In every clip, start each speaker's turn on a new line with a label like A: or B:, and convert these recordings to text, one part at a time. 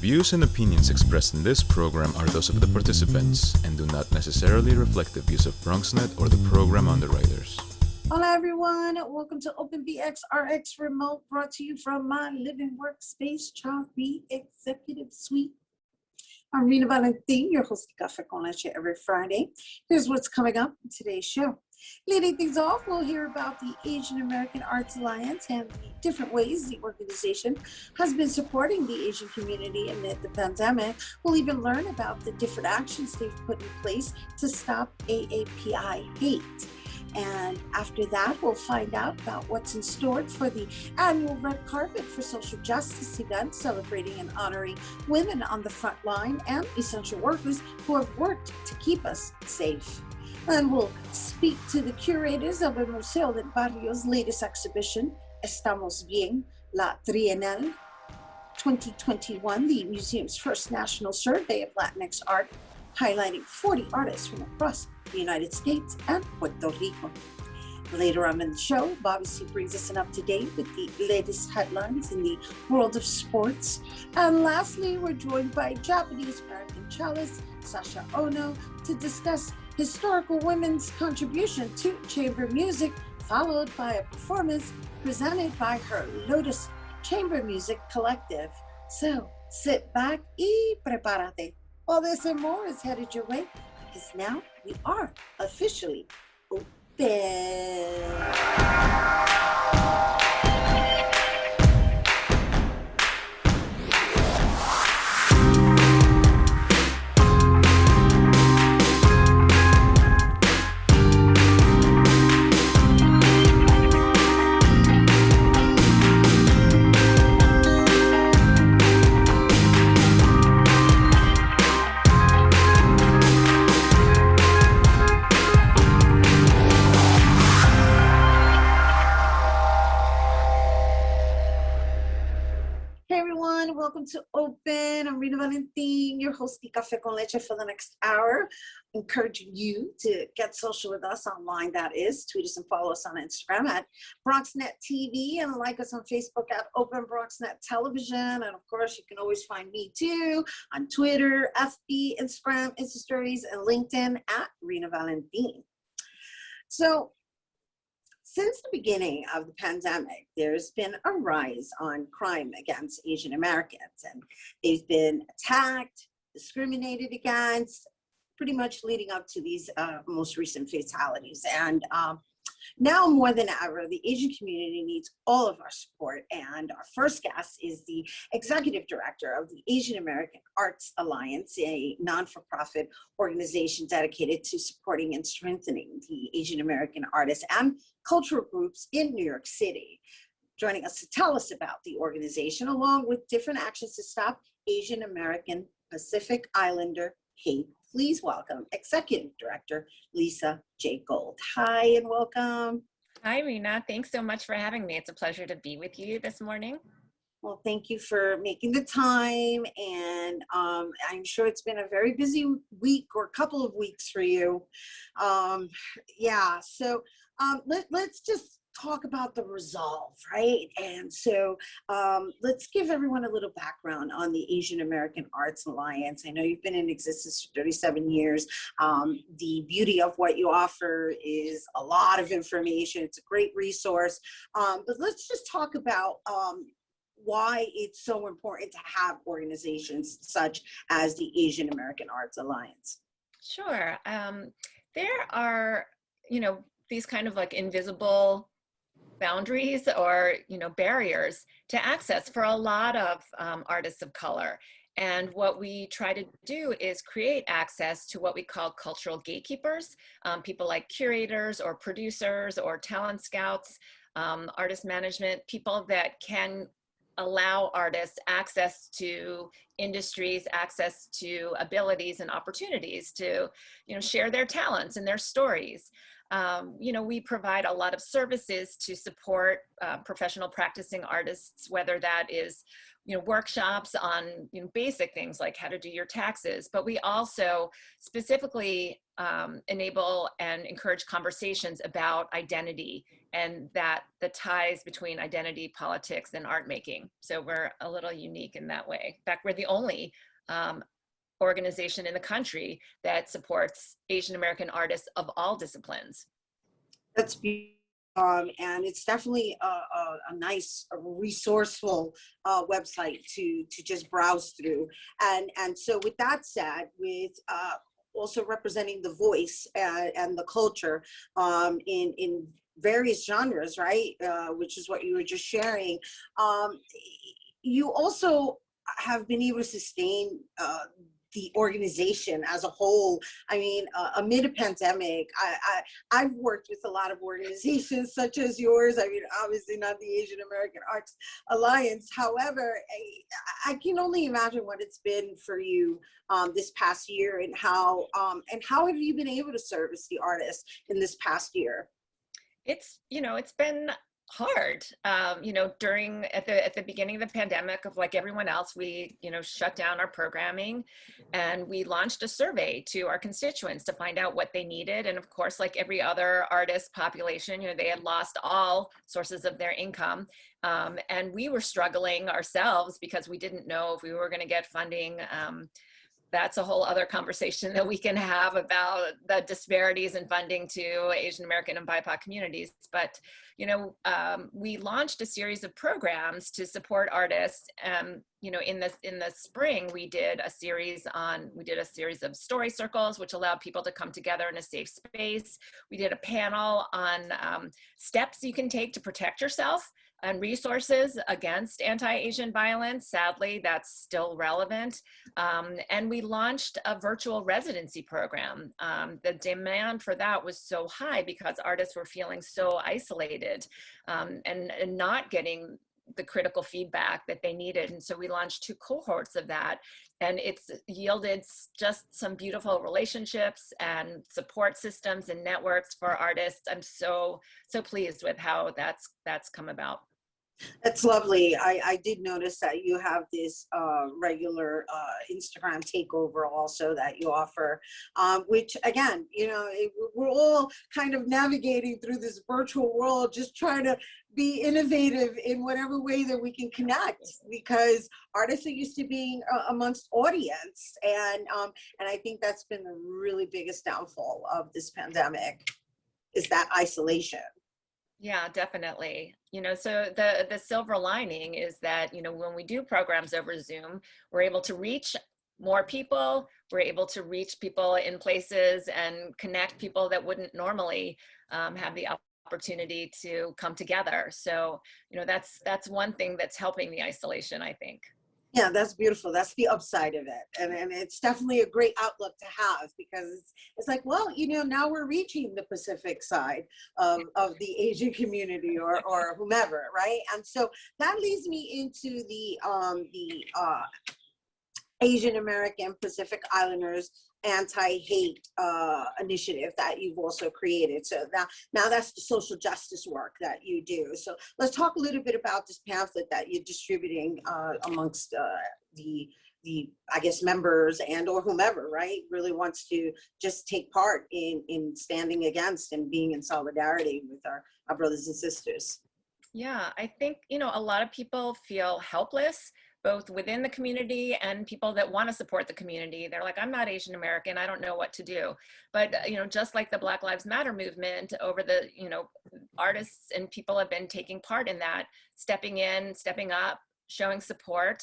A: views and opinions expressed in this program are those of the participants and do not necessarily reflect the views of BronxNet or the program underwriters.
B: Hello everyone, welcome to Open BxRx Remote, brought to you from my living workspace, Child B Executive Suite. I'm Rhina Valentin, your host of Café con Leche every Friday. Here's what's coming up in today's show. Leading things off, we'll hear about the Asian American Arts Alliance and the different ways the organization has been supporting the Asian community amid the pandemic. We'll even learn about the different actions they've put in place to stop AAPI hate. And after that, we'll find out about what's in store for the annual Red Carpet for Social Justice event, celebrating and honoring women on the front line and essential workers who have worked to keep us safe. And we'll speak to the curators of the Museo del Barrio's latest exhibition, ESTAMOS BIEN, La TRIENAL 2021, the museum's first national survey of Latinx art, highlighting 40 artists from across the United States and Puerto Rico. Later on in the show, Bobby C brings us an up-to-date with the latest headlines in the world of sports. And lastly, we're joined by Japanese-American cellist Sasha Ono to discuss historical women's contribution to chamber music, followed by a performance presented by her Lotus Chamber Music Collective. So sit back y prepárate. All this and more is headed your way, because now we are officially open. Welcome to Open. I'm Rhina Valentin, your host of Café con Leche for the next hour. Encouraging you to get social with us online, that is. Tweet us and follow us on Instagram at BronxNet TV and like us on Facebook at Open BronxNet Television. And of course, you can always find me too on Twitter, FB, Instagram, Insta Stories, and LinkedIn at Rhina Valentin. So, since the beginning of the pandemic, there's been a rise on crime against Asian Americans, and they've been attacked, discriminated against, pretty much leading up to these most recent fatalities. And now more than ever, the Asian community needs all of our support. And our first guest is the executive director of the Asian American Arts Alliance, a non-for-profit organization dedicated to supporting and strengthening the Asian American artists and cultural groups in New York City. Joining us to tell us about the organization, along with different actions to stop Asian American Pacific Islander hate. Please welcome Executive Director Lisa J. Gold. Hi and welcome.
C: Hi, Rhina. Thanks so much for having me. It's a pleasure to be with you this morning.
B: Well, thank you for making the time. And I'm sure it's been a very busy week or couple of weeks for you. Let's just talk about the resolve, right? And so let's give everyone a little background on the Asian American Arts Alliance. I know you've been in existence for 37 years. The beauty of what you offer is a lot of information. It's a great resource. But let's just talk about why it's so important to have organizations such as the Asian American Arts Alliance.
C: Sure. There are, these kind of like invisible boundaries or barriers to access for a lot of artists of color. And what we try to do is create access to what we call cultural gatekeepers, people like curators or producers or talent scouts, artist management, people that can allow artists access to industries, access to abilities and opportunities to share their talents and their stories. You know, we provide a lot of services to support professional practicing artists, whether that is, you know, workshops on, you know, basic things like how to do your taxes, but we also specifically enable and encourage conversations about identity and that the ties between identity, politics, and art making. So we're a little unique in that way. In fact, we're the only organization in the country that supports Asian American artists of all disciplines.
B: That's beautiful. And it's definitely a nice, resourceful website to just browse through. And so with that said, with also representing the voice and the culture in various genres, right? Which is what you were just sharing. You also have been able to sustain the organization as a whole. I mean, amid a pandemic, I've worked with a lot of organizations such as yours. I mean, obviously not the Asian American Arts Alliance. However, I can only imagine what it's been for you this past year, and how have you been able to service the artists in this past year?
C: It's, you know, it's been hard. You know, at the beginning of the pandemic, of like everyone else, we, you know, shut down our programming, and we launched a survey to our constituents to find out what they needed. And of course, like every other artist population, you know, they had lost all sources of their income. And we were struggling ourselves because we didn't know if we were going to get funding. That's a whole other conversation that we can have about the disparities in funding to Asian American and BIPOC communities. But, you know, we launched a series of programs to support artists. You know, in the spring, we did a series of story circles, which allowed people to come together in a safe space. We did a panel on steps you can take to protect yourself and resources against anti-Asian violence. Sadly, that's still relevant. And we launched a virtual residency program. The demand for that was so high because artists were feeling so isolated and not getting the critical feedback that they needed. And so we launched 2 cohorts of that, and it's yielded just some beautiful relationships and support systems and networks for artists. I'm so pleased with how that's come about.
B: That's lovely. I did notice that you have this regular Instagram takeover also that you offer, which again, you know, we're all kind of navigating through this virtual world, just trying to be innovative in whatever way that we can connect, because artists are used to being amongst audience, and I think that's been the really biggest downfall of this pandemic, is that isolation.
C: Yeah, definitely. You know, so the silver lining is that, you know, when we do programs over Zoom, we're able to reach more people. We're able to reach people in places and connect people that wouldn't normally have the opportunity to come together. So, you know, that's one thing that's helping the isolation, I think.
B: Yeah, that's beautiful. That's the upside of it. And it's definitely a great outlook to have, because it's like, well, you know, now we're reaching the Pacific side of the Asian community or whomever, right? And so that leads me into the Asian American Pacific Islanders anti-hate initiative that you've also created. So now that's the social justice work that you do. So let's talk a little bit about this pamphlet that you're distributing amongst the I guess members and or whomever, right, really wants to just take part in standing against and being in solidarity with our brothers and sisters.
C: Yeah, I think, you know, a lot of people feel helpless, both within the community and people that want to support the community. They're like, I'm not Asian American, I don't know what to do. But, you know, just like the Black Lives Matter movement, over the, you know, artists and people have been taking part in that, stepping in, stepping up, showing support.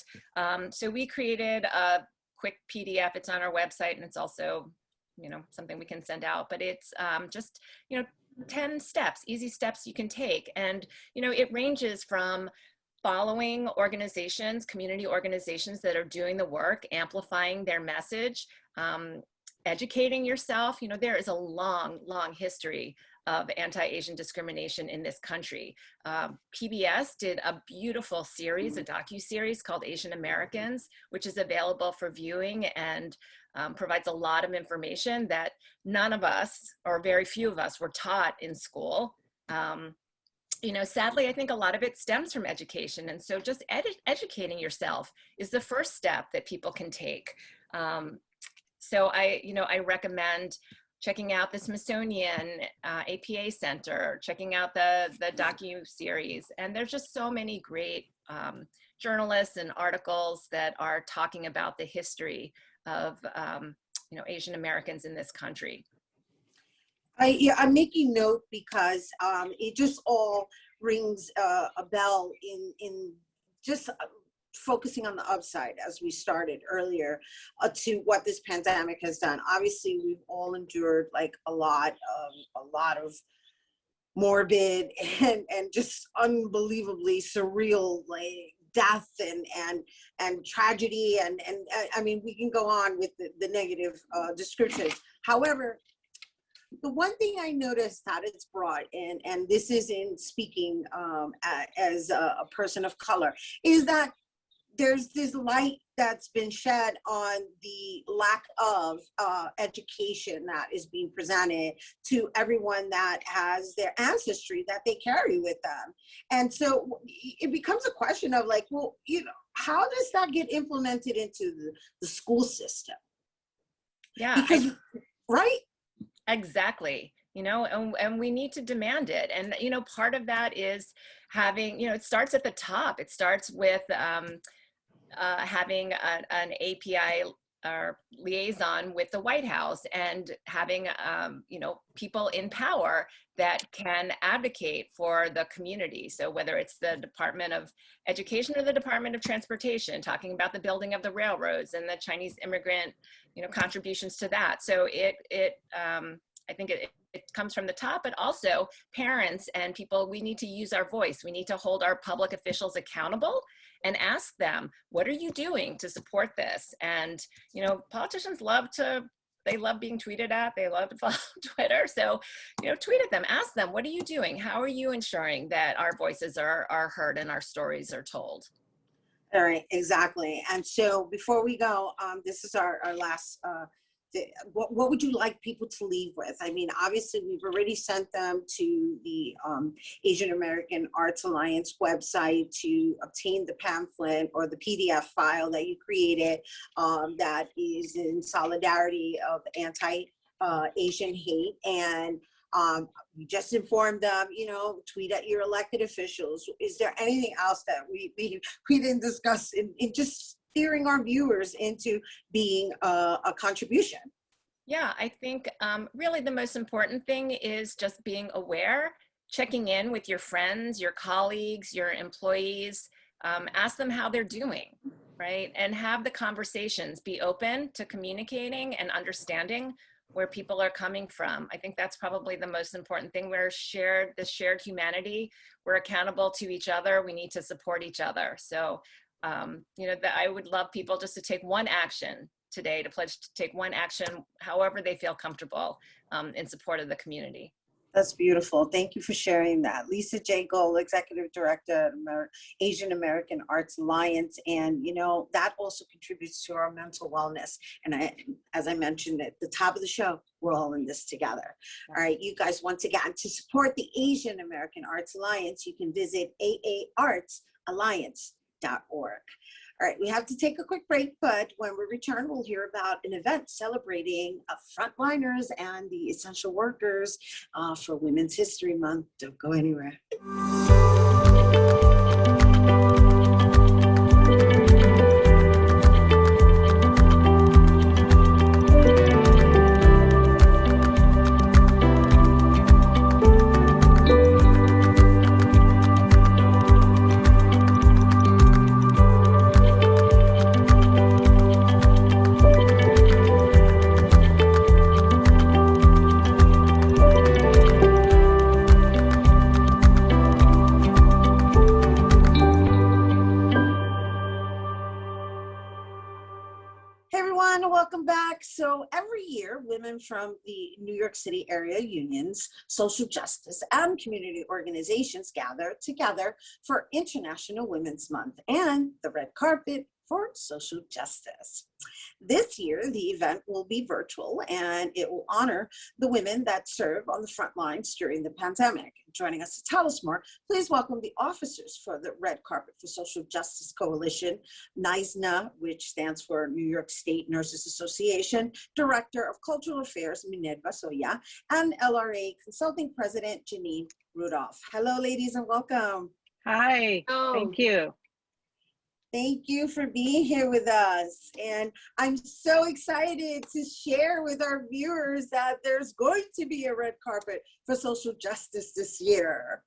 C: So we created a quick PDF. It's on our website, and it's also, you know, something we can send out, but it's just, you know, 10 steps, easy steps you can take. And, you know, it ranges from following organizations, community organizations that are doing the work, amplifying their message, educating yourself. You know, there is a long, long history of anti-Asian discrimination in this country. PBS did a beautiful series, a docu-series called Asian Americans, which is available for viewing and provides a lot of information that none of us, or very few of us, were taught in school. You know, sadly, I think a lot of it stems from education. And so just educating yourself is the first step that people can take. So I recommend checking out the Smithsonian APA Center, checking out the docu-series. And there's just so many great journalists and articles that are talking about the history of Asian Americans in this country.
D: I'm making note because it just all rings a bell in just focusing on the upside, as we started earlier, to what this pandemic has done. Obviously, we've all endured like a lot of morbid and just unbelievably surreal like death and tragedy and I mean we can go on with the negative descriptions. However, the one thing I noticed that it's brought in, and this is in speaking as a person of color, is that there's this light that's been shed on the lack of education that is being presented to everyone that has their ancestry that they carry with them. And so it becomes a question of like, well, you know, how does that get implemented into the school system?
C: Yeah.
D: Because, right?
C: Exactly. You know, and we need to demand it. And, you know, part of that is having, you know, it starts at the top. It starts with having an API or liaison with the White House and having, you know, people in power that can advocate for the community. So whether it's the Department of Education or the Department of Transportation, talking about the building of the railroads and the Chinese immigrant, you know, contributions to that. So I think it comes from the top, but also parents and people, we need to use our voice. We need to hold our public officials accountable and ask them, what are you doing to support this? And, you know, politicians they love being tweeted at, they love to follow Twitter. So, you know, tweet at them, ask them, what are you doing? How are you ensuring that our voices are heard and our stories are told?
D: All right, exactly. And so before we go, this is our last, what would you like people to leave with? I mean, obviously we've already sent them to the Asian American Arts Alliance website to obtain the pamphlet or the PDF file that you created that is in solidarity of anti-Asian hate. And we just informed them, you know, tweet at your elected officials. Is there anything else that we didn't discuss in just steering our viewers into being a contribution?
C: Yeah, I think really the most important thing is just being aware, checking in with your friends, your colleagues, your employees, ask them how they're doing, right? And have the conversations, be open to communicating and understanding where people are coming from. I think that's probably the most important thing. We're the shared humanity. We're accountable to each other. We need to support each other. So, you know, I would love people just to take one action today, to pledge to take one action, however they feel comfortable in support of the community.
D: That's beautiful. Thank you for sharing that. Lisa J. Gold, Executive Director at Asian American Arts Alliance. And, you know, that also contributes to our mental wellness. And as I mentioned at the top of the show, we're all in this together. All right, you guys, once again, to support the Asian American Arts Alliance, you can visit aaartsalliance.org. All right, we have to take a quick break, but when we return, we'll hear about an event celebrating frontliners and the essential workers for Women's History Month. Don't go anywhere. So every year, women from the New York City area unions, social justice, and community organizations gather together for International Women's Month and the red carpet for social justice. This year, the event will be virtual and it will honor the women that serve on the front lines during the pandemic. Joining us to tell us more, please welcome the officers for the Red Carpet for Social Justice Coalition, NYSNA, which stands for New York State Nurses Association, Director of Cultural Affairs, Minerva Soya, and LRA Consulting President, Janine Rudolph. Hello, ladies, and welcome.
E: Hi, thank you.
D: Thank you for being here with us. And I'm so excited to share with our viewers that there's going to be a red carpet for social justice this year.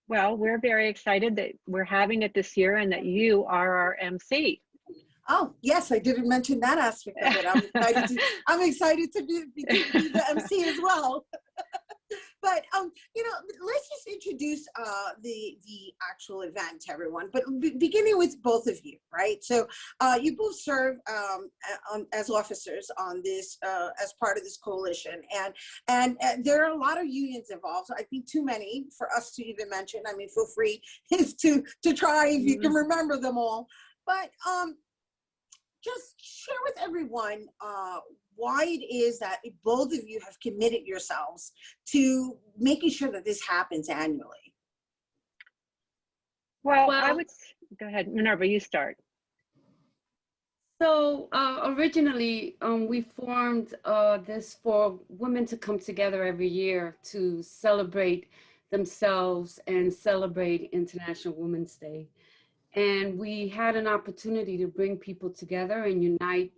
E: Well, we're very excited that we're having it this year and that you are our MC.
D: Oh, yes, I didn't mention that aspect of it. I'm excited to be the MC as well. But, you know, let's just introduce the actual event to everyone, but beginning with both of you, right? So you both serve as officers on this, as part of this coalition. And there are a lot of unions involved. So I think too many for us to even mention. I mean, feel free to try if you can remember them all. But just share with everyone why it is that both of you have committed yourselves to making sure that this happens annually.
E: Well, I would, go ahead, Minerva, you start.
F: So originally, we formed this for women to come together every year to celebrate themselves and celebrate International Women's Day. And we had an opportunity to bring people together and unite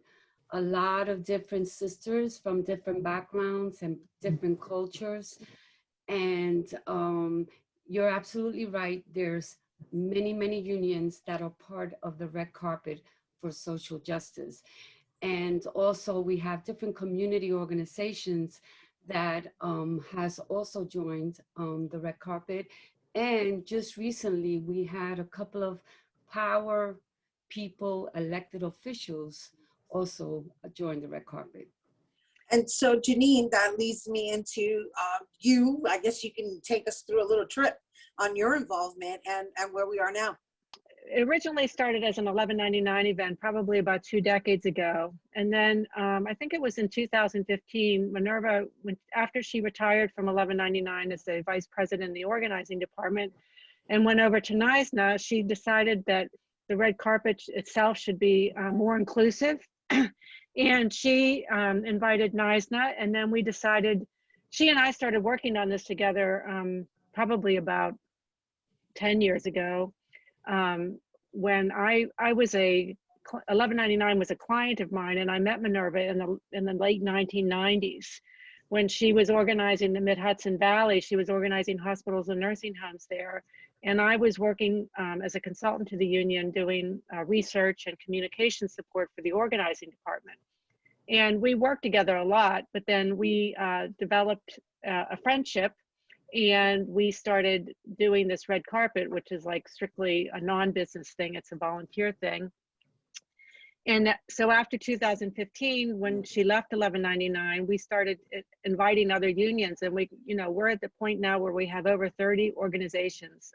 F: a lot of different sisters from different backgrounds and different cultures. And you're absolutely right. There's many, many unions that are part of the red carpet for social justice. And also we have different community organizations that has also joined the red carpet. And just recently we had a couple of power people, elected officials also join the red carpet.
D: And so Janine, that leads me into you. I guess you can take us through a little trip on your involvement and where we are now.
E: It originally started as an 1199 event, probably about 2 decades ago. And then I think it was in 2015, Minerva, after she retired from 1199 as the vice president in the organizing department and went over to NYSNA, she decided that the red carpet itself should be more inclusive. And she invited NYSNA, and then we decided, she and I started working on this together probably about 10 years ago. When I was 1199 was a client of mine, and I met Minerva in the late 1990s when she was organizing the Mid-Hudson Valley. She was organizing hospitals and nursing homes there. And I was working as a consultant to the union doing research and communication support for the organizing department. And we worked together a lot, but then we developed a friendship and we started doing this red carpet, which is like strictly a non-business thing. It's a volunteer thing. And so after 2015, when she left 1199, we started inviting other unions, and we're at the point now where we have over 30 organizations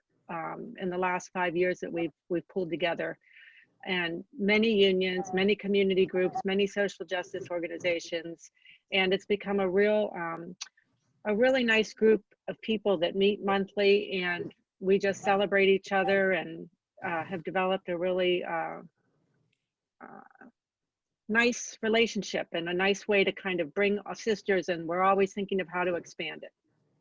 E: in the last 5 years that we've pulled together, and many unions, many community groups, many social justice organizations, and it's become a really nice group of people that meet monthly, and we just celebrate each other and have developed a really nice relationship and a nice way to kind of bring our sisters, and we're always thinking of how to expand it.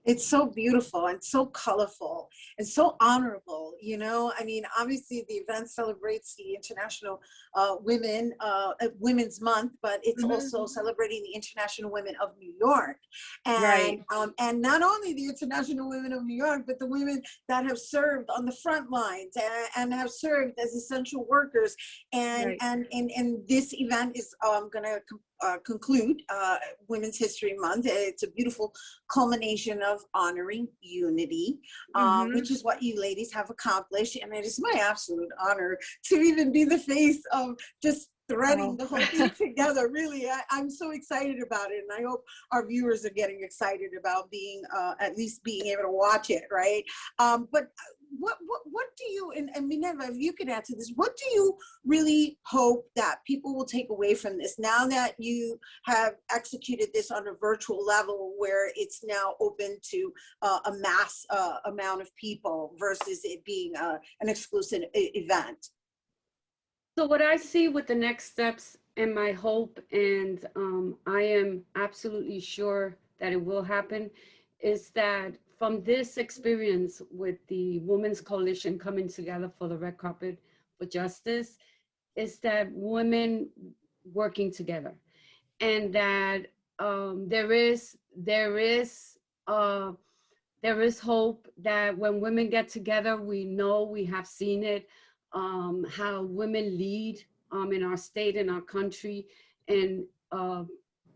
D: It's so beautiful and so colorful and so honorable, you know. I mean, obviously the event celebrates the International Women's Month, but it's also celebrating the International Women of New York. And,
E: right.
D: And not only the International Women of New York, but the women that have served on the front lines and have served as essential workers. And,
E: right.
D: and this event is going to conclude Women's History Month. It's a beautiful culmination of honoring unity, which is what you ladies have accomplished. And it is my absolute honor to even be the face of just
B: threading the whole thing together. Really, I'm so excited about it, and I hope our viewers are getting excited about being at least being able to watch it, right? But what do you, and Minerva, if you could answer this, what do you really hope that people will take away from this now that you have executed this on a virtual level where it's now open to a mass amount of people versus it being an exclusive event?
F: So what I see with the next steps and my hope, and I am absolutely sure that it will happen, is that from this experience with the Women's Coalition coming together for the red carpet for justice, is that women working together, and that there is hope that when women get together, we know, we have seen it, how women lead in our state, in our country, in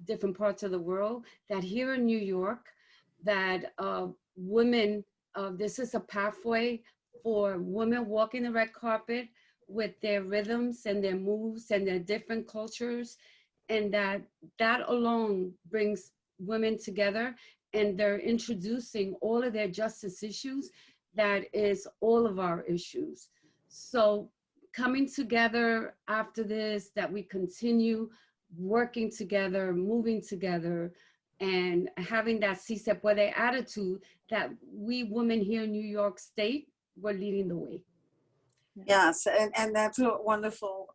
F: different parts of the world, that here in New York, that women, this is a pathway for women walking the red carpet with their rhythms and their moves and their different cultures, and that alone brings women together, and they're introducing all of their justice issues, that is all of our issues. So coming together after this, that we continue working together, moving together, and having that Si Se Puede attitude, that we women here in New York State, we're leading the way.
B: Yes, and that's a wonderful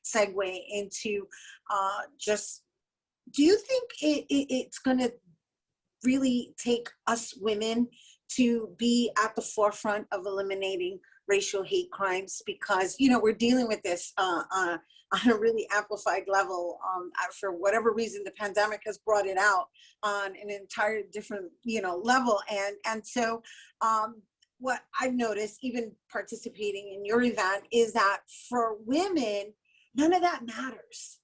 B: segue into just, do you think it's going to really take us women to be at the forefront of eliminating racial hate crimes? Because, you know, we're dealing with this on a really amplified level. For whatever reason, the pandemic has brought it out on an entire different, you know, level. And so what I've noticed, even participating in your event, is that for women, none of that matters.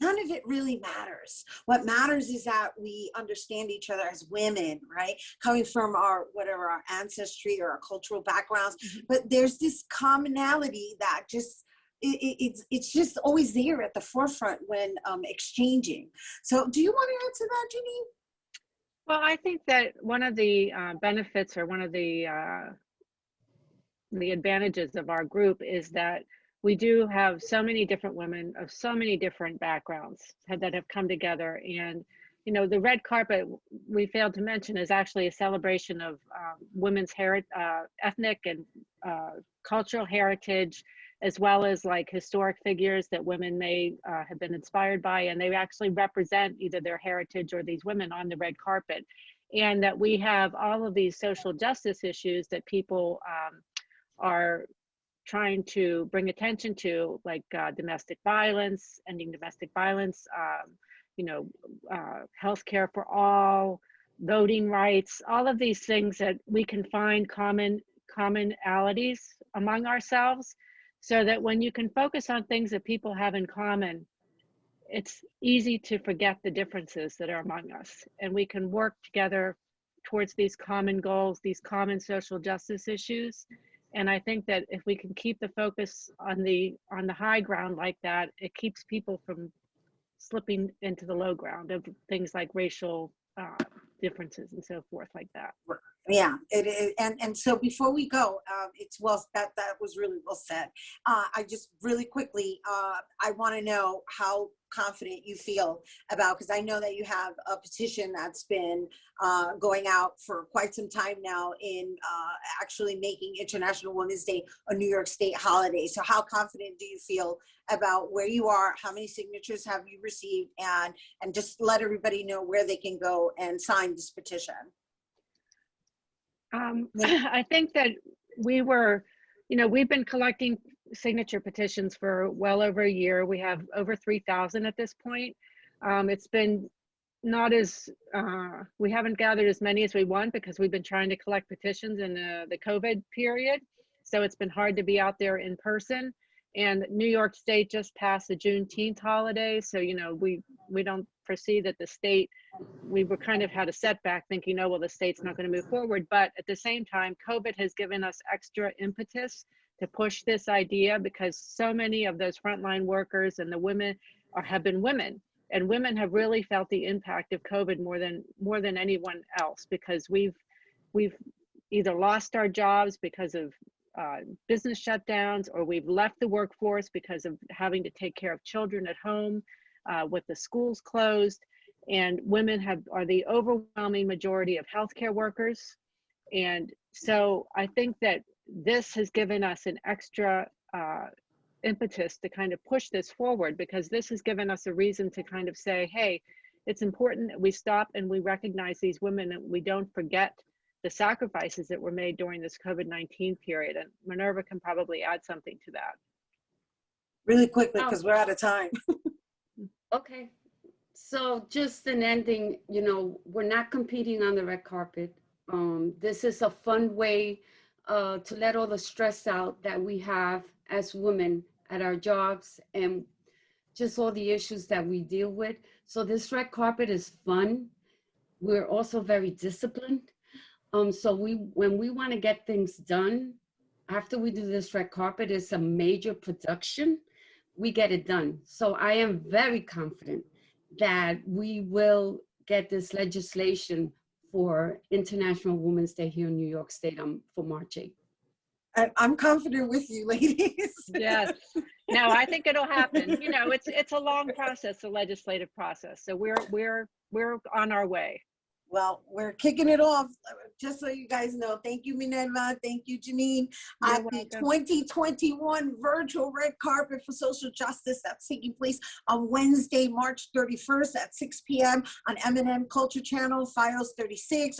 B: None of it really matters. What matters is that we understand each other as women, right? Coming from our, whatever, our ancestry or our cultural backgrounds. Mm-hmm. But there's this commonality that just, it's just always there at the forefront when exchanging. So do you want to answer that, Janine?
E: Well, I think that one of the benefits, or one of the advantages of our group, is that we do have so many different women of so many different backgrounds that have come together. And, you know, the red carpet, we failed to mention, is actually a celebration of women's ethnic and cultural heritage, as well as like historic figures that women may have been inspired by, and they actually represent either their heritage or these women on the red carpet. And that we have all of these social justice issues that people are trying to bring attention to, like domestic violence, ending domestic violence, you know, healthcare for all, voting rights, all of these things that we can find commonalities among ourselves, so that when you can focus on things that people have in common, it's easy to forget the differences that are among us, and we can work together towards these common goals, these common social justice issues. And I think that if we can keep the focus on the high ground like that, it keeps people from slipping into the low ground of things like racial differences and so forth like that.
B: Yeah, it is. And so before we go, it's well, that was really well said. I just really quickly, I want to know how confident you feel about, because I know that you have a petition that's been going out for quite some time now in actually making International Women's Day a New York State holiday. So how confident do you feel about where you are? How many signatures have you received? And just let everybody know where they can go and sign this petition.
E: I think that we've been collecting signature petitions for well over a year. We have over 3,000 at this point. It's been not as, we haven't gathered as many as we want, because we've been trying to collect petitions in the COVID period. So it's been hard to be out there in person. And New York State just passed the Juneteenth holiday. So, you know, we don't foresee that the state, we were kind of had a setback thinking, oh, well, the state's not going to move forward. But at the same time, COVID has given us extra impetus to push this idea, because so many of those frontline workers and the women have been women, and women have really felt the impact of COVID more than anyone else, because we've either lost our jobs because of business shutdowns, or we've left the workforce because of having to take care of children at home with the schools closed. And women are the overwhelming majority of healthcare workers. And so I think that this has given us an extra impetus to kind of push this forward, because this has given us a reason to kind of say, hey, it's important that we stop and we recognize these women, and we don't forget the sacrifices that were made during this COVID-19 period. And Minerva can probably add something to that.
B: Really quickly, because we're out of time.
F: Okay. So just an ending, you know, we're not competing on the red carpet. This is a fun way to let all the stress out that we have as women at our jobs, and just all the issues that we deal with. So this red carpet is fun. We're also very disciplined. So when we want to get things done, after we do this red carpet, it's a major production, we get it done. So I am very confident that we will get this legislation for International Women's Day here in New York State for March 8th.
B: I'm confident with you, ladies.
E: Yes. No, I think it'll happen. You know, it's a long process, a legislative process. So we're on our way.
B: Well, we're kicking it off, just so you guys know. Thank you, Minerva. Thank you, Janine. At the 2021 virtual red carpet for social justice that's taking place on Wednesday, March 31st at 6 p.m. on M&M Culture Channel, FiOS 36,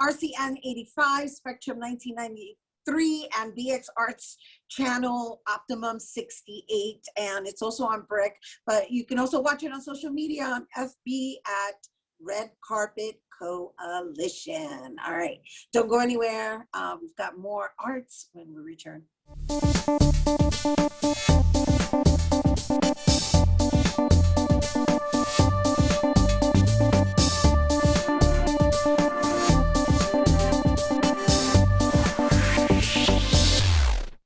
B: RCN 85, Spectrum 1993, and BX Arts Channel Optimum 68. And it's also on Brick, but you can also watch it on social media on FB at Red Carpet Coalition. All right, don't go anywhere. We've got more arts when we return.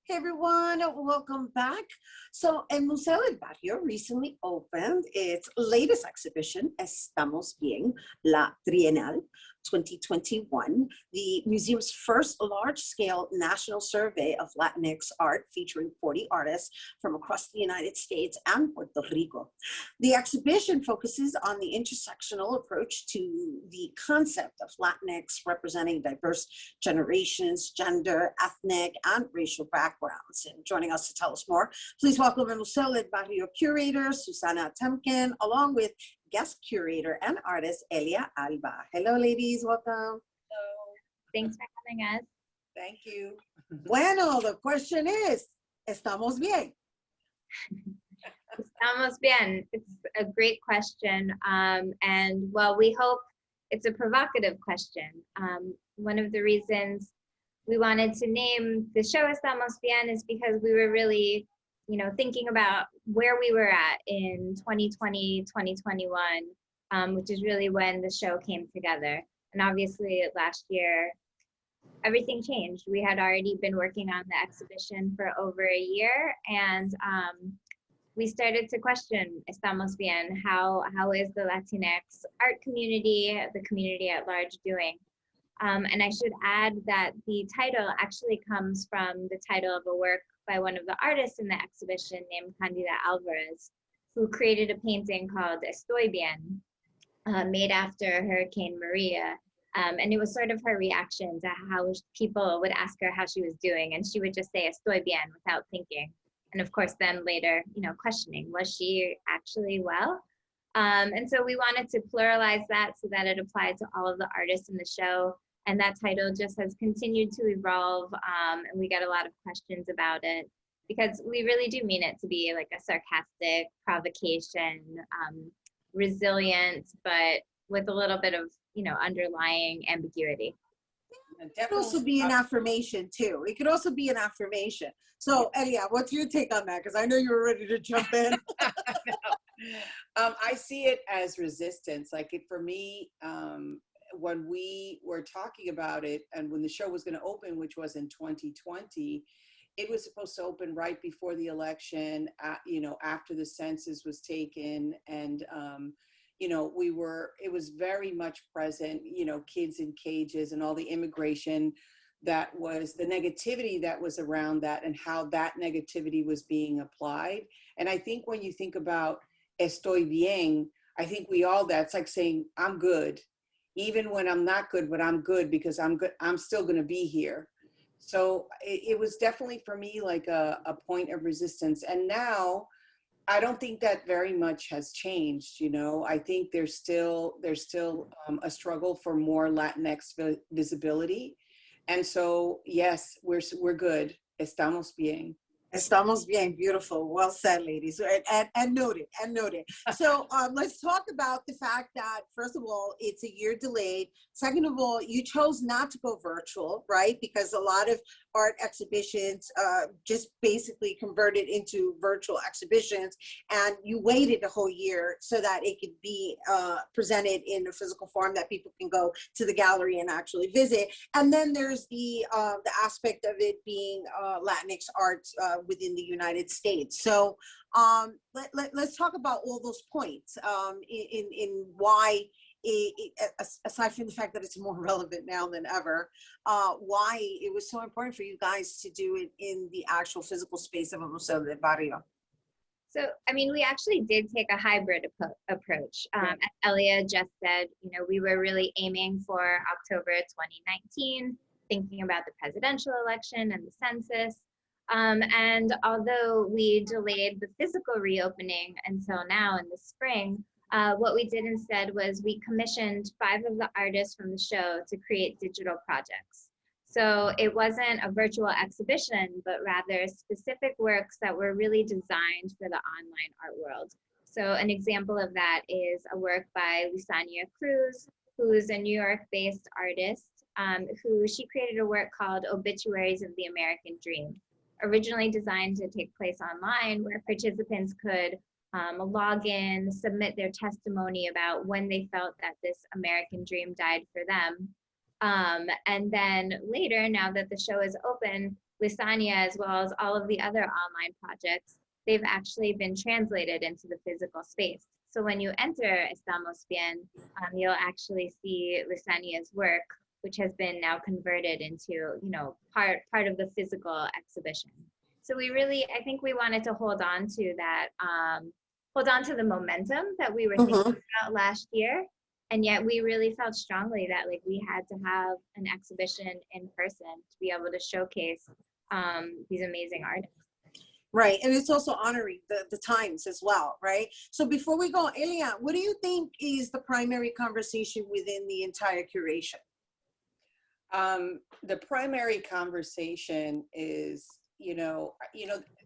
B: Hey everyone, welcome back. So, El Museo del Barrio recently opened its latest exhibition, Estamos Bien, la Trienal 2021, the museum's first large-scale national survey of Latinx art featuring 40 artists from across the United States and Puerto Rico. The exhibition focuses on the intersectional approach to the concept of Latinx representing diverse generations, gender, ethnic, and racial backgrounds. And joining us to tell us more, please welcome El Museo del Barrio curator, Susana Temkin, along with guest curator and artist, Elia Alba. Hello, ladies, welcome.
G: Hello. Thanks for having us.
B: Thank you. Bueno, the question is, ¿estamos bien?
G: Estamos bien. It's a great question. And well, we hope it's a provocative question. One of the reasons we wanted to name the show Estamos Bien is because we were really, you know, thinking about where we were at in 2020, 2021, which is really when the show came together. And obviously last year, everything changed. We had already been working on the exhibition for over a year, and we started to question Estamos Bien, how is the Latinx art community, the community at large doing? And I should add that the title actually comes from the title of a work by one of the artists in the exhibition named Candida Alvarez, who created a painting called Estoy Bien, made after Hurricane Maria. And it was sort of her reaction to how people would ask her how she was doing, and she would just say Estoy Bien without thinking. And of course, then later, you know, questioning, was she actually well? And so we wanted to pluralize that so that it applied to all of the artists in the show. And that title just has continued to evolve, and we get a lot of questions about it because we really do mean it to be like a sarcastic provocation, resilient, but with a little bit of, you know, underlying ambiguity.
B: It could also be an affirmation too. It could also be an affirmation. So Elia, what's your take on that? Because I know you were ready to jump in.
H: I see it as resistance. Like for me, when we were talking about it and when the show was going to open, which was in 2020, it was supposed to open right before the election, you know, after the census was taken. And, you know, it was very much present, you know, kids in cages and all the immigration that was, the negativity that was around that and how that negativity was being applied. And I think when you think about estoy bien, I think that's like saying, I'm good, even when I'm not good, but I'm good because I'm good. I'm still going to be here. So it was definitely for me like a point of resistance. And now I don't think that very much has changed. You know, I think there's still a struggle for more Latinx visibility. And so, yes, we're good. Estamos bien.
B: Estamos bien, beautiful. Well said, ladies, and noted, and noted. So let's talk about the fact that, first of all, it's a year delayed. Second of all, you chose not to go virtual, right? Because a lot of art exhibitions just basically converted into virtual exhibitions, and you waited a whole year so that it could be presented in a physical form that people can go to the gallery and actually visit. And then there's the aspect of it being Latinx art within the United States. So let's talk about all those points in why, aside from the fact that it's more relevant now than ever, why it was so important for you guys to do it in the actual physical space of a Museo del Barrio.
G: So, I mean, we actually did take a hybrid approach. As Elia just said, you know, we were really aiming for October 2019, thinking about the presidential election and the census. And although we delayed the physical reopening until now in the spring, what we did instead was we commissioned 5 of the artists from the show to create digital projects. So it wasn't a virtual exhibition, but rather specific works that were really designed for the online art world. So an example of that is a work by Lusania Cruz, who is a New York-based artist, she created a work called Obituaries of the American Dream, originally designed to take place online, where participants could log in, submit their testimony about when they felt that this American dream died for them. And then later, now that the show is open, Lusania, as well as all of the other online projects, they've actually been translated into the physical space. So when you enter Estamos Bien, you'll actually see Lusania's work, which has been now converted into, you know, part of the physical exhibition. So we really, I think we wanted to hold on to that, hold on to the momentum that we were thinking about last year. And yet we really felt strongly that like we had to have an exhibition in person to be able to showcase these amazing artists.
B: Right, and it's also honoring the times as well, right? So before we go, Elia, what do you think is the primary conversation within the entire curation?
H: The primary conversation is, you know,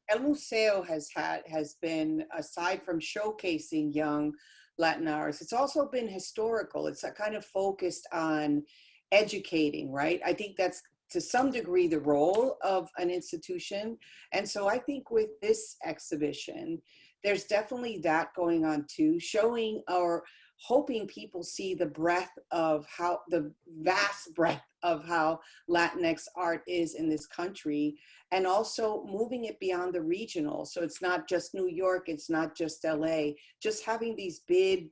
H: El Museo has been, aside from showcasing young Latin artists, it's also been historical. It's a kind of focused on educating, right? I think that's to some degree the role of an institution. And so I think with this exhibition, there's definitely that going on too, showing or hoping people see the breadth of how, the vast breadth of how Latinx art is in this country, and also moving it beyond the regional. So it's not just New York, it's not just LA, just having these big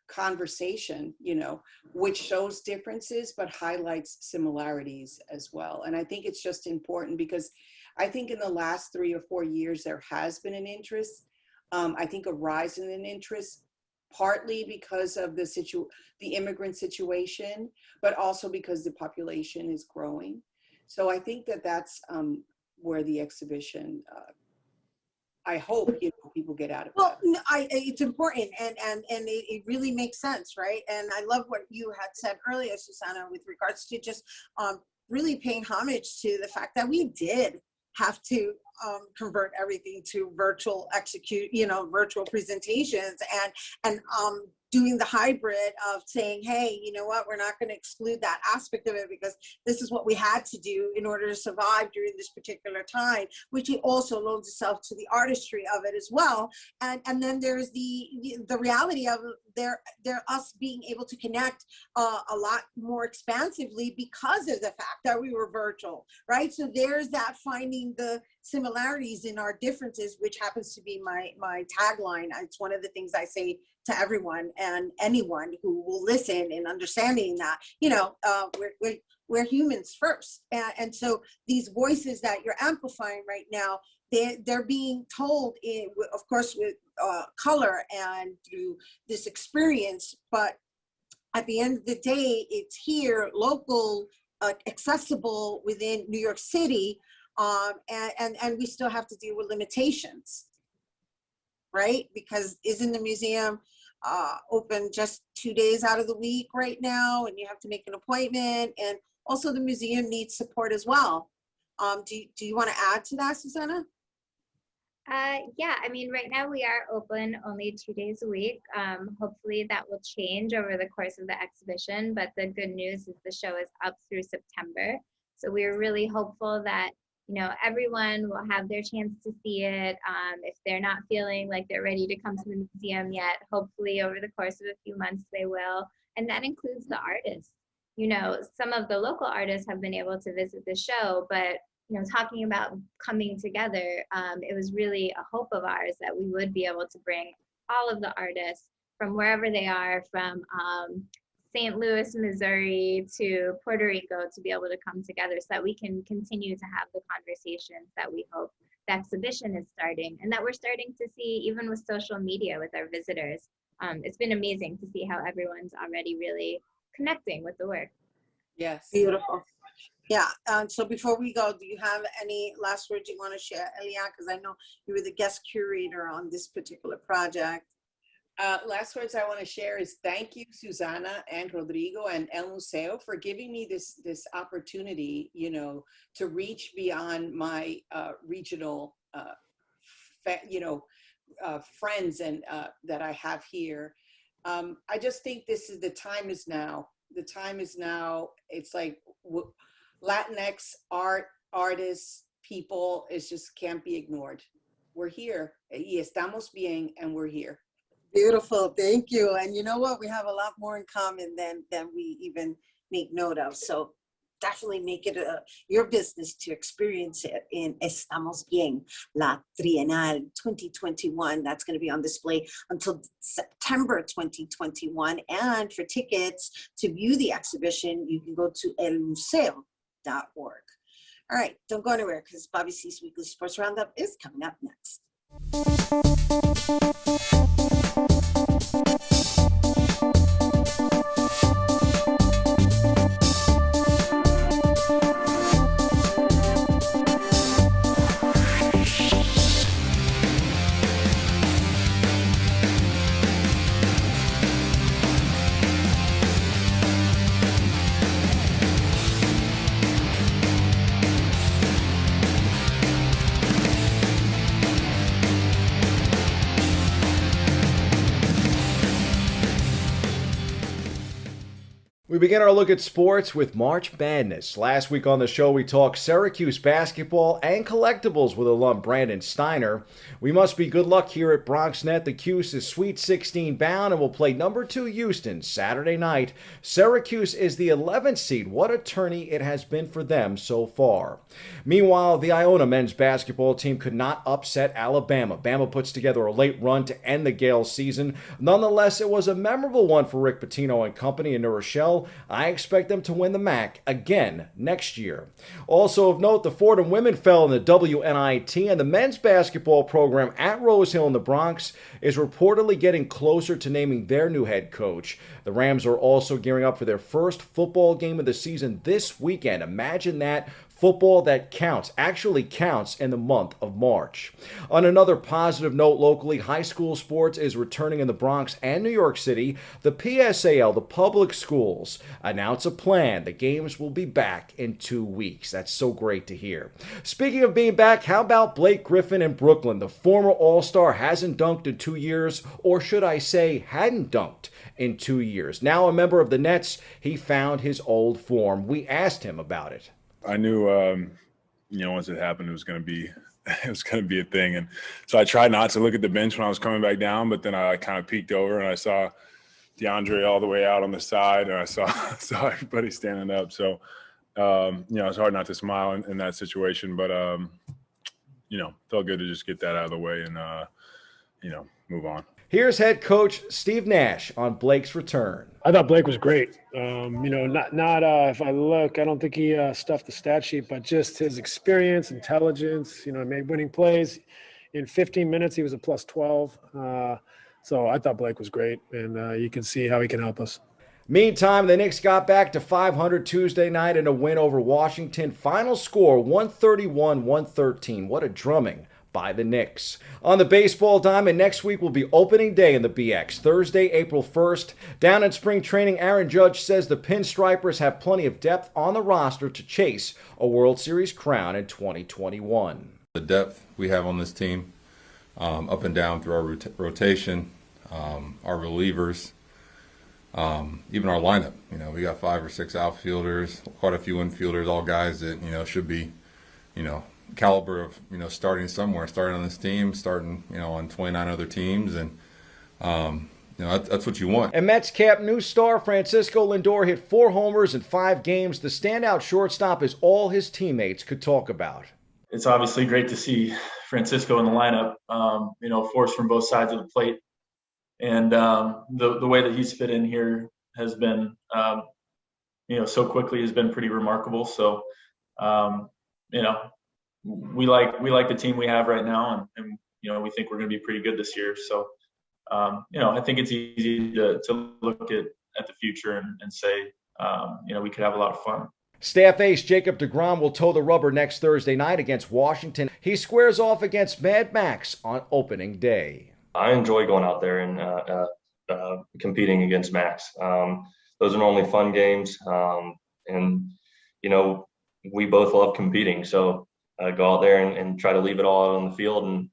H: conversation, you know, which shows differences but highlights similarities as well. And I think it's just important because I think in the last 3 or 4 years there has been an interest, I think a rise in an interest, partly because of the immigrant situation, but also because the population is growing. So I think that that's where the exhibition, I hope, you know, people get out of
B: Well,
H: that.
B: no, it's important, and it really makes sense, right? And I love what you had said earlier, Susanna, with regards to just really paying homage to the fact that we did have to convert everything to virtual virtual presentations, and
D: doing the hybrid of saying, hey, you know what, we're not going to exclude that aspect of it because this is what we had to do in order to survive during this particular time, which it also loans itself to the artistry of it as well. And then there's the reality of they're us being able to connect a lot more expansively because of the fact that we were virtual, right? So there's that finding the similarities in our differences, which happens to be my tagline. It's one of the things I say to everyone and anyone who will listen, and understanding that, you know, we're humans first. And so these voices that you're amplifying right now, they're being told, of course, with color and through this experience. But at the end of the day, it's here, local, accessible within New York City. And we still have to deal with limitations, right? Because isn't the museum open just 2 days out of the week right now, and you have to make an appointment, and also the museum needs support as well. Do you want to add to that, Susanna?
G: Yeah, I mean, right now we are open only 2 days a week. Hopefully that will change over the course of the exhibition, but the good news is the show is up through September. So we're really hopeful that, you know, everyone will have their chance to see it. If they're not feeling like they're ready to come to the museum yet, hopefully over the course of a few months they will. And that includes the artists. You know, some of the local artists have been able to visit the show, but, you know, talking about coming together, it was really a hope of ours that we would be able to bring all of the artists from wherever they are, from St. Louis, Missouri to Puerto Rico, to be able to come together so that we can continue to have the conversations that we hope the exhibition is starting, and that we're starting to see even with social media with our visitors. It's been amazing to see how everyone's already really connecting with the work.
H: Yes.
D: Beautiful. Yeah. So before we go, do you have any last words you want to share, Elia? Because I know you were the guest curator on this particular project.
H: Last words I want to share is thank you, Susanna and Rodrigo and El Museo, for giving me this opportunity, you know, to reach beyond my regional, friends and that I have here. I just think the time is now. The time is now. It's like Latinx artists, people, it just can't be ignored. We're here. Y estamos bien, and we're here.
D: Beautiful, thank you. And you know what? We have a lot more in common than we even make note of. So definitely make it your business to experience it in Estamos Bien, La Trienal 2021. That's going to be on display until September 2021. And for tickets to view the exhibition, you can go to elmuseo.org. All right, don't go anywhere because Bobby C's Weekly Sports Roundup is coming up next.
I: We begin our look at sports with March Madness. Last week on the show, we talked Syracuse basketball and collectibles with alum Brandon Steiner. We must be good luck here at BronxNet. The Cuse is Sweet 16 bound and will play number 2 Houston Saturday night. Syracuse is the 11th seed. What a tourney it has been for them so far. Meanwhile, the Iona men's basketball team could not upset Alabama. Bama puts together a late run to end the Gale season. Nonetheless, it was a memorable one for Rick Pitino and company in New Rochelle. I expect them to win the MAC again next year. Also of note, the Fordham women fell in the WNIT, and the men's basketball program at Rose Hill in the Bronx is reportedly getting closer to naming their new head coach. The Rams are also gearing up for their first football game of the season this weekend. Imagine that. Football that actually counts in the month of March. On another positive note locally, high school sports is returning in the Bronx and New York City. The PSAL, the public schools, announce a plan. The games will be back in 2 weeks. That's so great to hear. Speaking of being back, how about Blake Griffin in Brooklyn? The former All-Star hasn't dunked in 2 years, or should I say hadn't dunked in 2 years. Now a member of the Nets, he found his old form. We asked him about it.
J: I knew, once it happened, it was going to be a thing. And so I tried not to look at the bench when I was coming back down, but then I kind of peeked over and I saw DeAndre all the way out on the side, and I saw everybody standing up. So, it's hard not to smile in that situation, but, felt good to just get that out of the way and, move on.
I: Here's head coach Steve Nash on Blake's return.
K: I thought Blake was great. If I look, I don't think he stuffed the stat sheet, but just his experience, intelligence, made winning plays. In 15 minutes, he was a plus 12. So I thought Blake was great, and you can see how he can help us.
I: Meantime, the Knicks got back to 500 Tuesday night in a win over Washington. Final score, 131-113. What a drumming by the Knicks. On the baseball diamond, next week will be opening day in the BX, Thursday, April 1st. Down in spring training, Aaron Judge says the Pinstripers have plenty of depth on the roster to chase a World Series crown in 2021.
L: The depth we have on this team, up and down through our rotation, our relievers, even our lineup. We got 5 or 6 outfielders, quite a few infielders, all guys that, should be, caliber of, starting somewhere, starting on this team, starting, on 29 other teams. And, that's what you want.
I: And Mets camp new star Francisco Lindor hit 4 homers in 5 games. The standout shortstop is all his teammates could talk about.
M: It's obviously great to see Francisco in the lineup, force from both sides of the plate. And the way that he's fit in here has been, so quickly has been pretty remarkable. So, we like the team we have right now, and we think we're going to be pretty good this year. So, I think it's easy to look at the future and say, we could have a lot of fun.
I: Staff ace Jacob deGrom will toe the rubber next Thursday night against Washington. He squares off against Mad Max on opening day.
N: I enjoy going out there and competing against Max. Those are normally fun games, and we both love competing. So go out there and try to leave it all out on the field, and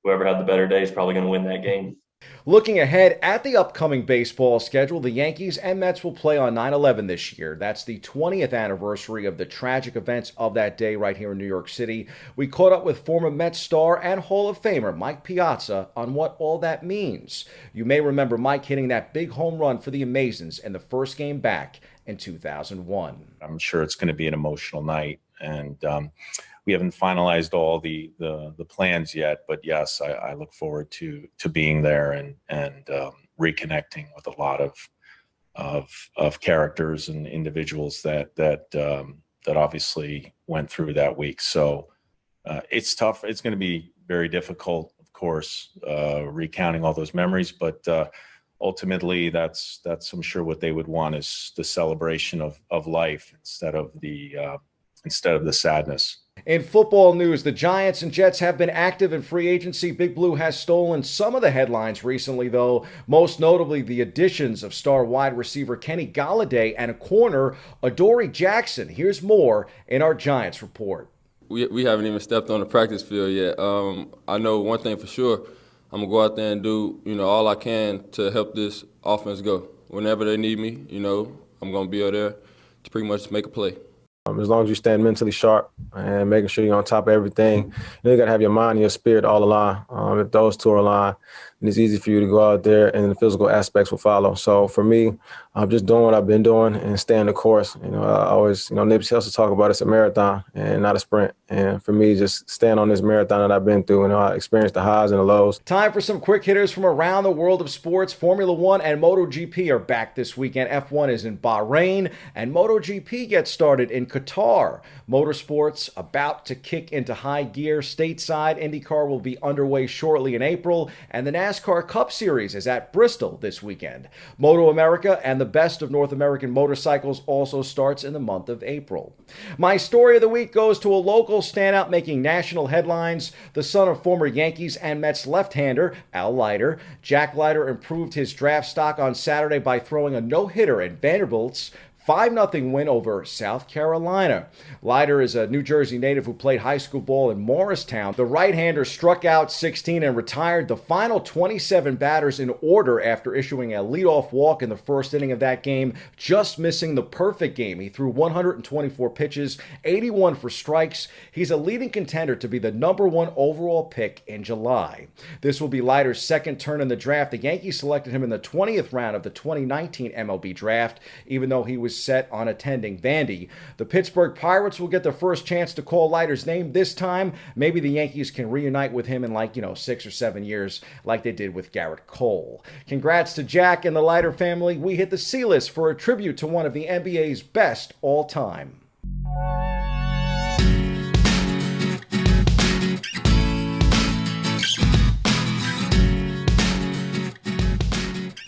N: whoever had the better day is probably going to win that game.
I: Looking ahead at the upcoming baseball schedule, the Yankees and Mets will play on 9/11 this year. That's the 20th anniversary of the tragic events of that day right here in New York City. We caught up with former Mets star and Hall of Famer Mike Piazza on what all that means. You may remember Mike hitting that big home run for the Amazons in the first game back in 2001.
O: I'm sure it's going to be an emotional night, and we haven't finalized all the plans yet, but yes, I look forward to being there and reconnecting with a lot of characters and individuals that obviously went through that week. So it's tough. It's going to be very difficult, of course, recounting all those memories, but ultimately that's I'm sure what they would want is the celebration of life instead of the sadness.
I: In football news, the Giants and Jets have been active in free agency. Big Blue has stolen some of the headlines recently, though, most notably the additions of star wide receiver Kenny Golladay and a corner, Adoree Jackson. Here's more in our Giants report.
P: We haven't even stepped on the practice field yet. I know one thing for sure. I'm going to go out there and do, all I can to help this offense go. Whenever they need me, I'm going to be out there to pretty much make a play.
Q: As long as you stand mentally sharp and making sure you're on top of everything, you got to have your mind and your spirit all aligned. If those two are aligned, then it's easy for you to go out there and the physical aspects will follow. So for me, I'm just doing what I've been doing and staying the course. I always, Nipsey Hussle talk about it's a marathon and not a sprint. And for me, just staying on this marathon that I've been through, I experienced the highs and the lows.
I: Time for some quick hitters from around the world of sports. Formula One and MotoGP are back this weekend. F1 is in Bahrain and MotoGP gets started in Qatar. Motorsports about to kick into high gear stateside. IndyCar will be underway shortly in April, and the NASCAR Cup Series is at Bristol this weekend. Moto America and the best of North American motorcycles also starts in the month of April. My story of the week goes to a local standout making national headlines. The son of former Yankees and Mets left-hander Al Leiter. Jack Leiter improved his draft stock on Saturday by throwing a no-hitter in Vanderbilt's 5-0 win over South Carolina. Leiter is a New Jersey native who played high school ball in Morristown. The right-hander struck out 16 and retired the final 27 batters in order after issuing a leadoff walk in the first inning of that game, just missing the perfect game. He threw 124 pitches, 81 for strikes. He's a leading contender to be the #1 overall pick in July. This will be Leiter's second turn in the draft. The Yankees selected him in the 20th round of the 2019 MLB draft, even though he was set on attending Vandy. The Pittsburgh Pirates will get their first chance to call Leiter's name this time. Maybe the Yankees can reunite with him in 6 or 7 years like they did with Garrett Cole. Congrats to Jack and the Leiter family. We hit the C-list for a tribute to one of the NBA's best all time.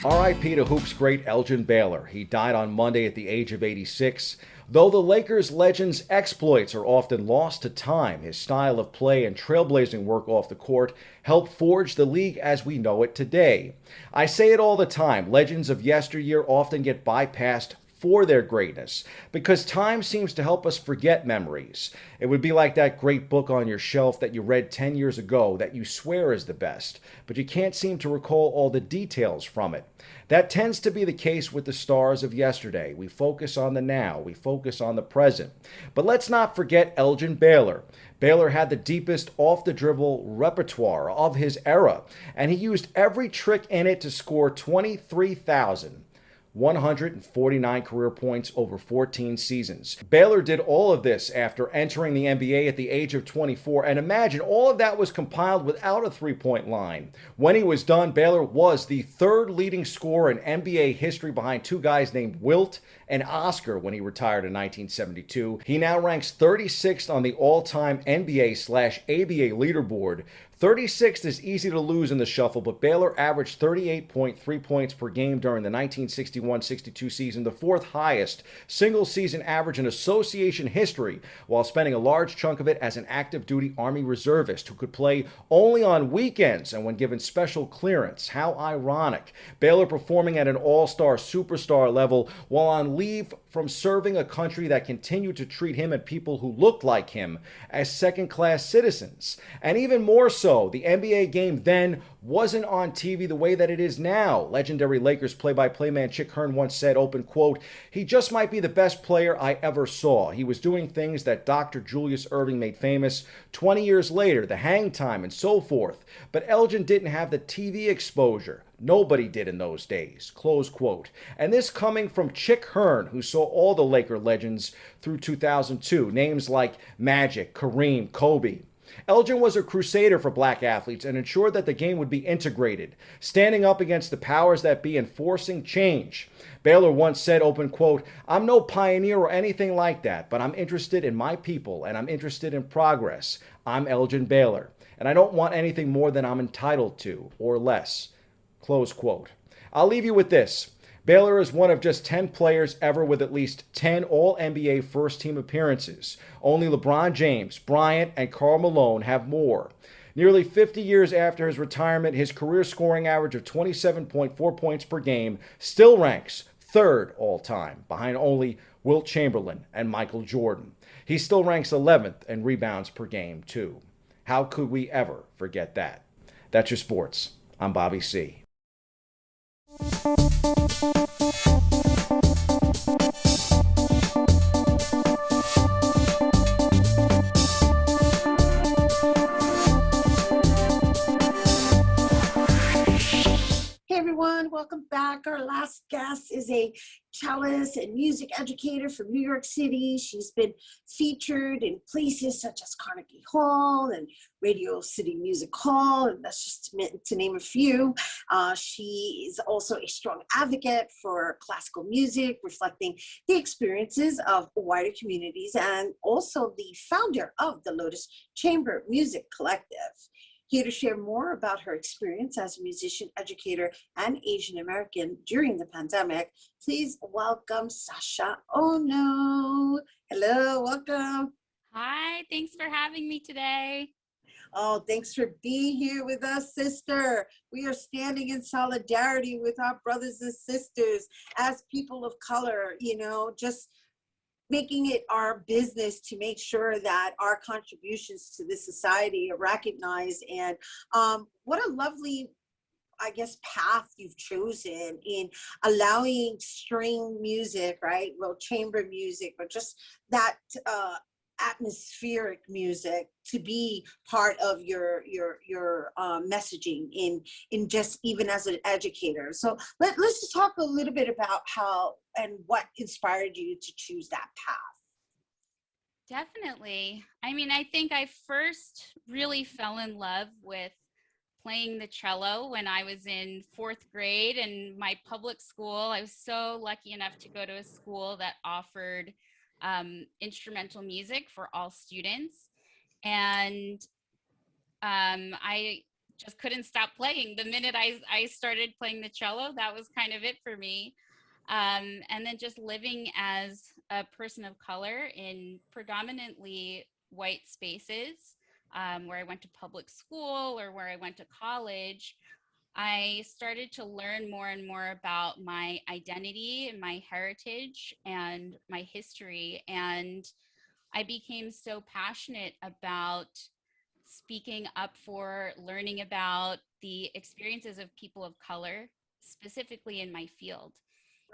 I: R.I.P. to Hoops great Elgin Baylor. He died on Monday at the age of 86. Though the Lakers legend's exploits are often lost to time, his style of play and trailblazing work off the court helped forge the league as we know it today. I say it all the time, legends of yesteryear often get bypassed for their greatness, because time seems to help us forget memories. It would be like that great book on your shelf that you read 10 years ago that you swear is the best, but you can't seem to recall all the details from it. That tends to be the case with the stars of yesterday. We focus on the now, we focus on the present. But let's not forget Elgin Baylor. Baylor had the deepest off-the-dribble repertoire of his era, and he used every trick in it to score 23,149 career points over 14 seasons. Baylor did all of this after entering the NBA at the age of 24, and imagine all of that was compiled without a three-point line. When he was done, Baylor was the third leading scorer in NBA history behind two guys named Wilt and Oscar when he retired in 1972. He now ranks 36th on the all-time NBA/ABA leaderboard. 36th is easy to lose in the shuffle, but Baylor averaged 38.3 points per game during the 1961-62 season, the fourth highest single-season average in association history, while spending a large chunk of it as an active-duty Army reservist who could play only on weekends and when given special clearance. How ironic. Baylor performing at an all-star superstar level while on leave from serving a country that continued to treat him and people who looked like him as second-class citizens. And even more so, the NBA game then wasn't on TV the way that it is now. Legendary Lakers play-by-play man Chick Hearn once said, open quote, "He just might be the best player I ever saw. He was doing things that Dr. Julius Erving made famous 20 years later, the hang time and so forth. But Elgin didn't have the TV exposure. Nobody did in those days," close quote. And this coming from Chick Hearn, who saw all the Laker legends through 2002, names like Magic, Kareem, Kobe. Elgin was a crusader for black athletes and ensured that the game would be integrated, standing up against the powers that be and forcing change. Baylor once said, open quote, "I'm no pioneer or anything like that, but I'm interested in my people and I'm interested in progress. I'm Elgin Baylor, and I don't want anything more than I'm entitled to, or less," close quote. I'll leave you with this. Baylor is one of just 10 players ever with at least 10 All-NBA first-team appearances. Only LeBron James, Bryant, and Karl Malone have more. Nearly 50 years after his retirement, his career scoring average of 27.4 points per game still ranks third all-time, behind only Wilt Chamberlain and Michael Jordan. He still ranks 11th in rebounds per game, too. How could we ever forget that? That's your sports. I'm Bobby C.
B: Hey everyone, welcome back. Our last guest is a cellist and music educator from New York City. She's been featured in places such as Carnegie Hall and Radio City Music Hall, and that's just to name a few. She is also a strong advocate for classical music, reflecting the experiences of wider communities, and also the founder of the Lotus Chamber Music Collective. Here to share more about her experience as a musician, educator, and Asian American during the pandemic, please welcome Sasha Ono. Hello, welcome.
R: Hi, thanks for having me today.
B: Oh, thanks for being here with us, sister. We are standing in solidarity with our brothers and sisters as people of color, you know, just making it our business to make sure that our contributions to this society are recognized. And what a lovely, I guess, path you've chosen in allowing string music, right? Well, chamber music, or just that atmospheric music to be part of your messaging in just even as an educator. So let's just talk a little bit about how and what inspired you to choose that path.
R: Definitely. I mean, I think I first really fell in love with playing the cello when I was in 4th grade in my public school. I was so lucky enough to go to a school that offered instrumental music for all students. And I just couldn't stop playing. The minute I started playing the cello, that was kind of it for me. And then just living as a person of color in predominantly white spaces, where I went to public school or where I went to college, I started to learn more and more about my identity and my heritage and my history. And I became so passionate about speaking up for learning about the experiences of people of color, specifically in my field.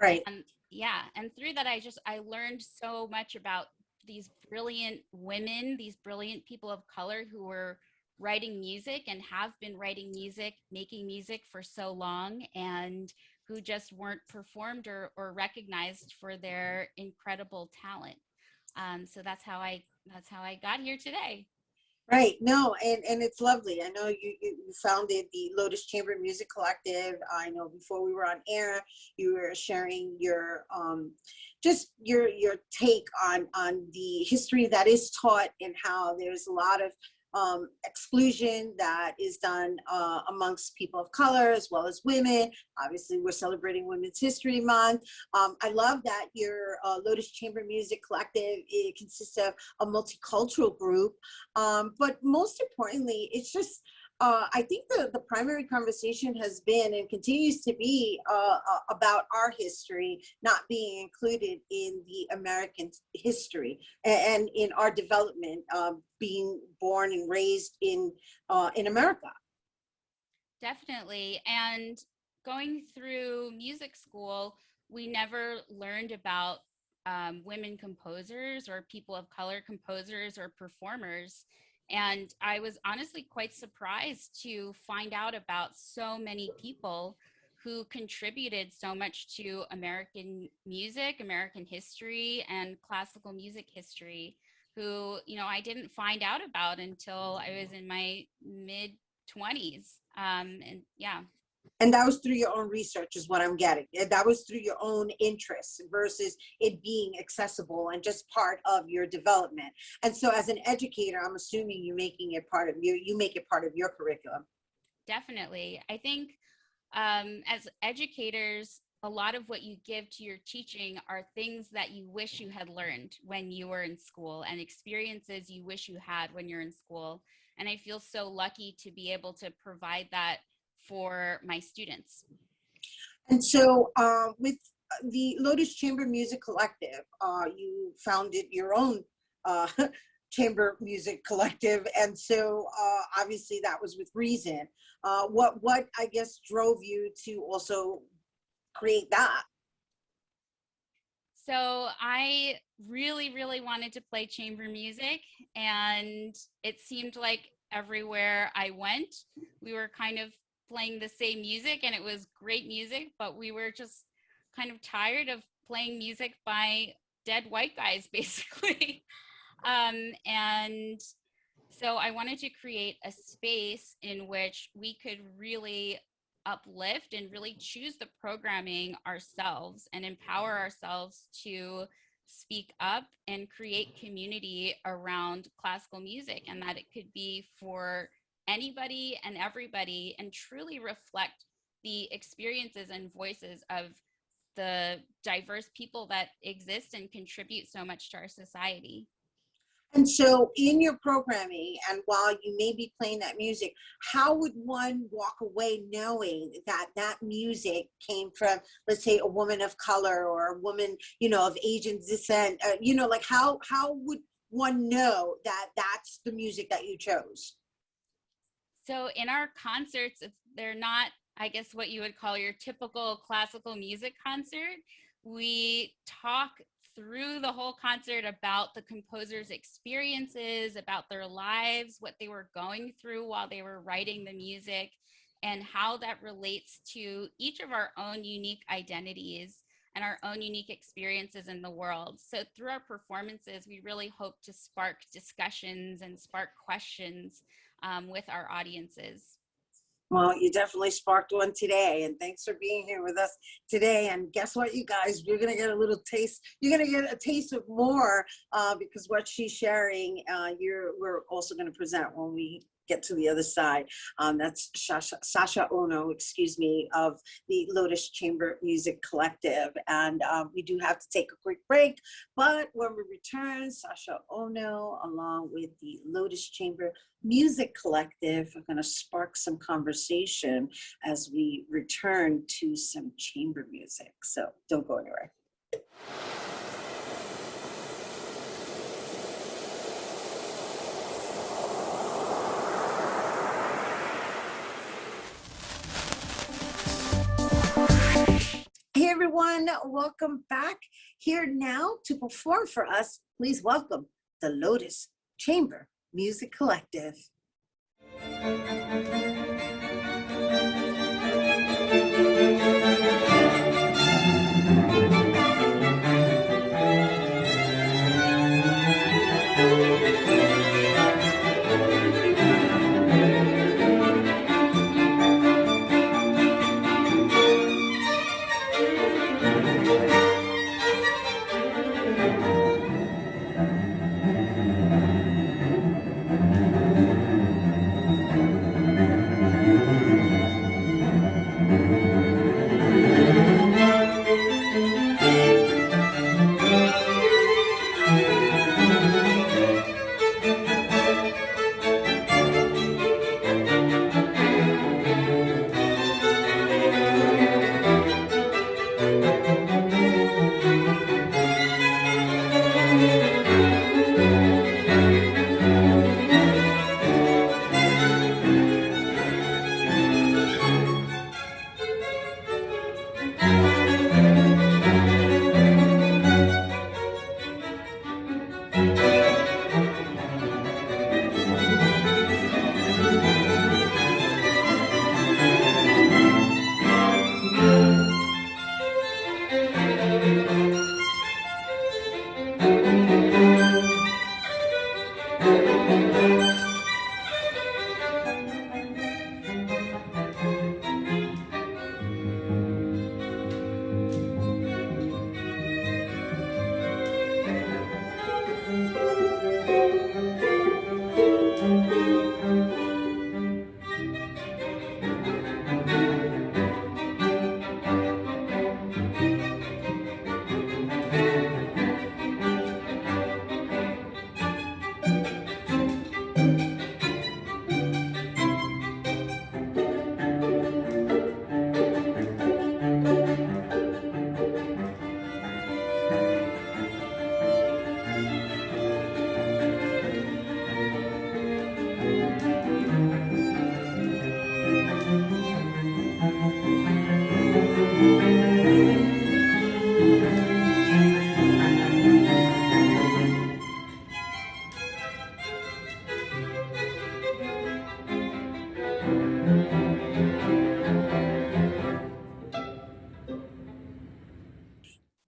B: Right.
R: And yeah, and through that, I learned so much about these brilliant women, these brilliant people of color who were writing music and have been writing music, making music for so long, and who just weren't performed or recognized for their incredible talent. So that's how I got here today.
B: Right. No, and it's lovely. I know you founded the Lotus Chamber Music Collective. I know before we were on air, you were sharing your just your take on the history that is taught and how there's a lot of exclusion that is done amongst people of color as well as women. Obviously, we're celebrating Women's History Month. I love that your Lotus Chamber Music Collective, it consists of a multicultural group. But most importantly, it's just, I think the primary conversation has been and continues to be about our history not being included in the American history and in our development, being born and raised in America.
R: Definitely. And going through music school, we never learned about women composers or people of color composers or performers. And I was honestly quite surprised to find out about so many people who contributed so much to American music, American history, and classical music history, who, you know, I didn't find out about until I was in my mid-20s. And yeah.
B: And that was through your own research is what I'm getting. That was through your own interests versus it being accessible and just part of your development. And so as an educator, I'm assuming you're making it part of you make it part of your curriculum.
R: Definitely. I think as educators, a lot of what you give to your teaching are things that you wish you had learned when you were in school and experiences you wish you had when you're in school. And I feel so lucky to be able to provide that for my students.
B: And so with the Lotus Chamber Music Collective, you founded your own chamber music collective. And so obviously that was with reason. What I guess drove you to also create that?
R: So I really, really wanted to play chamber music, and it seemed like everywhere I went, we were kind of playing the same music, and it was great music, but we were just kind of tired of playing music by dead white guys, basically. And so I wanted to create a space in which we could really uplift and really choose the programming ourselves and empower ourselves to speak up and create community around classical music, and that it could be for anybody and everybody and truly reflect the experiences and voices of the diverse people that exist and contribute so much to our society.
D: And so in your programming, and while you may be playing that music, how would one walk away knowing that that music came from, let's say, a woman of color or a woman, of Asian descent? Like how would one know that that's the music that you chose?
R: So in our concerts, they're not, I guess, what you would call your typical classical music concert. We talk through the whole concert about the composer's experiences, about their lives, what they were going through while they were writing the music, and how that relates to each of our own unique identities and our own unique experiences in the world. So through our performances, we really hope to spark discussions and spark questions with our audiences.
B: Well, you definitely sparked one today, and thanks for being here with us today. And guess what, you guys, you're gonna get a little taste. You're gonna get a taste of more because what she's sharing, we're also gonna present when we get to the other side. That's Sasha Ono, of the Lotus Chamber Music Collective. And we do have to take a quick break, but when we return, Sasha Ono, along with the Lotus Chamber Music Collective, are gonna spark some conversation as we return to some chamber music. So don't go anywhere. Hey everyone, welcome back. Here now to perform for us, please welcome the Lotus Chamber Music Collective.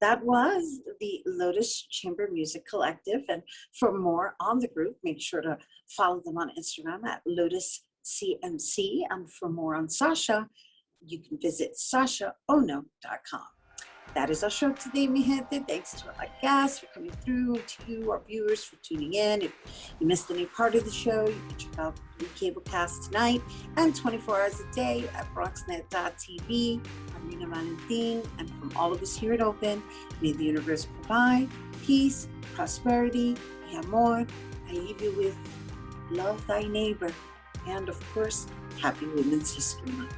B: That was the Lotus Chamber Music Collective. And for more on the group, make sure to follow them on Instagram at Lotus CMC. And for more on Sasha, you can visit sashaono.com. That is our show today, mi gente. Thanks to our guests for coming through, and to you, our viewers, for tuning in. If you missed any part of the show, you can check out the Cablecast tonight and 24 hours a day at bronxnet.tv. I'm Rhina Valentin, and from all of us here at Open, may the universe provide peace, prosperity, y amor, I leave you with love thy neighbor, and of course, happy Women's History Month.